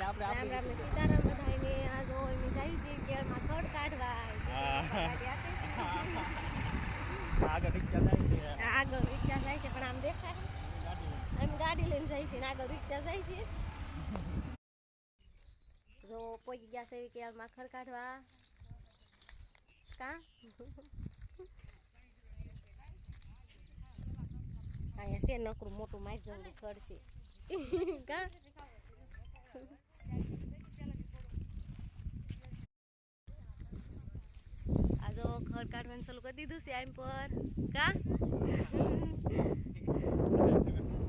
રામ રામ ને સીતારામ બધાને. આ જો અમે જાય છે કેળમાં ખડ કાઢવા. આગળ રિક્ષા જાય છે પણ આમ દેખાય એમ ગાડી લઈને જાય છે ને આગળ રિક્ષા જાય છે. જો પહોંચી ગયા છે કેળમાં ખડ કાઢવા. કા અહીંયા છે નકરું મોટું માઇક જંગલું ખડ છે. કા આ જો ખડ કાઢવાનું ચાલુ કરી દીધું છે આમ પર. કા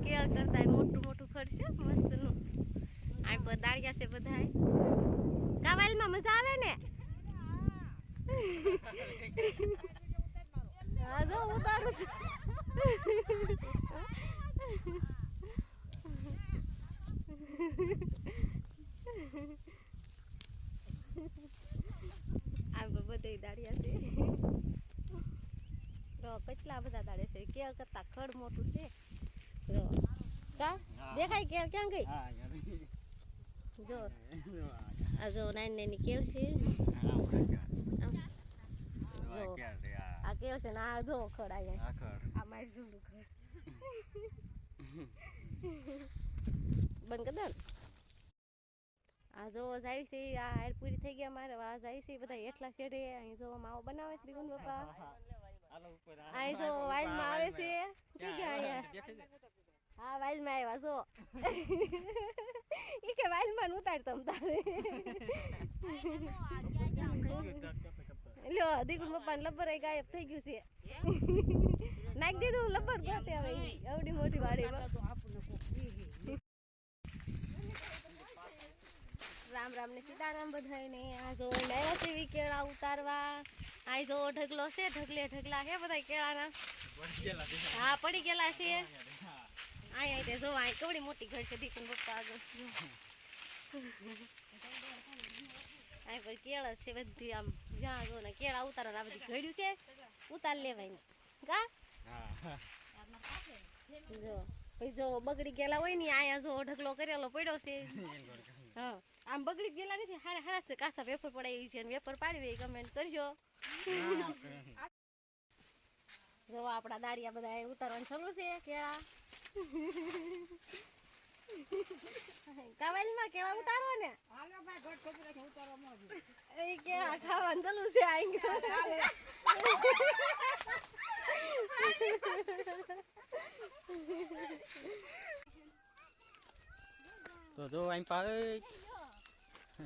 કેળ કરતા મોટું મોટું ખડ છે મસ્તનું. આમ પર દાળિયા છે બધાય. કાવાલમાં મજા આવે ને. હા જો ઉતારું છું. આમ બધે દાળિયા છે. કેટલા બધા દાળિયા છે. કેળ કરતા ખડ મોટું છે. જો કા દેખાય કેળ ક્યાં ગઈ? જો આ જો નાની નાની કેળ છે. જો આ કેળ છે ને આ જો ખડ અહીંયા આ મારી જોડું ખડ બંધ કર દે. આ જો જાય છે આ હાર પૂરી થઈ ગયા મારે. આ જાય છે બધા એટલા છેડે. અહીં જો માવો બનાવે છે દીકુન પપ્પા. અહીં જો વાઇલમાં આવે છે. ક્યાં ગયા અહીંયા? હા વાઇલમાં આવ્યા જો. ઈ કે વાઇલમાં ઉતાર તમ તારે. લ્યો દીકુન પપ્પાને લબ્બર ગાયબ થઈ ગયું છે. નાખી દીધું લબ્બર ગોતે હવે એવડી મોટી વાડીમાં. રામ રામ ને સીતારામ બધાને. આ જો લાવ્યા છે કેળા ઉતારવા. આ જો ઢગલો છે. ઢગલા છે બધા કેળાના. હા પડી ગયેલા છે. અહીંયા જો આ કેવડી મોટી ઘર છે દીકુન પપ્પા આગળ. આ પર કેળ છે બધી. આમ જ્યાં જો ને કેળા ઉતારવા આ બધી ઘડ્યું છે. ઉતાર લેવાય ને કા જો પછી જો બગડી ગયેલા હોય ને અહીંયા જો ઢગલો કરેલો પડ્યો છે. હા આમ બગડી ગયેલા નથી. હારા હારા છે. કાસા વેફર પડાવી છે વેફર પાડવી કમેન્ટ કરજો. જો આપણા દાળિયા બધા ઉતારવાનું ચાલુ છે કેળા. કાવાલમાં કેળા ઉતારો ને. એ કેળા ખાવાનું ચાલુ છે. તો જો આમ પાવે.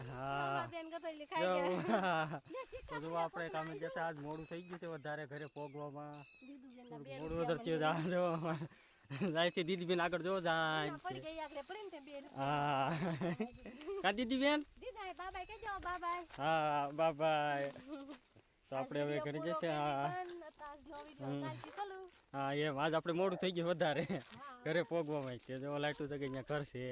હા તો જો આપણે કામે જશે. આજ મોડું થઈ ગયું છે વધારે ઘરે પોગવામાં. મોડું વધારે થયું. જાય છે દીદી બેન આગળ જો જાય. હા કા દીદી બેન. હા બાય. તો આપણે હવે ઘરે જશે. હા એમ આજ આપણે મોડું થઈ ગયું વધારે ઘરે પોગવામાં. જો લાઈટું જગ્યા અહીંયા ઘર છે.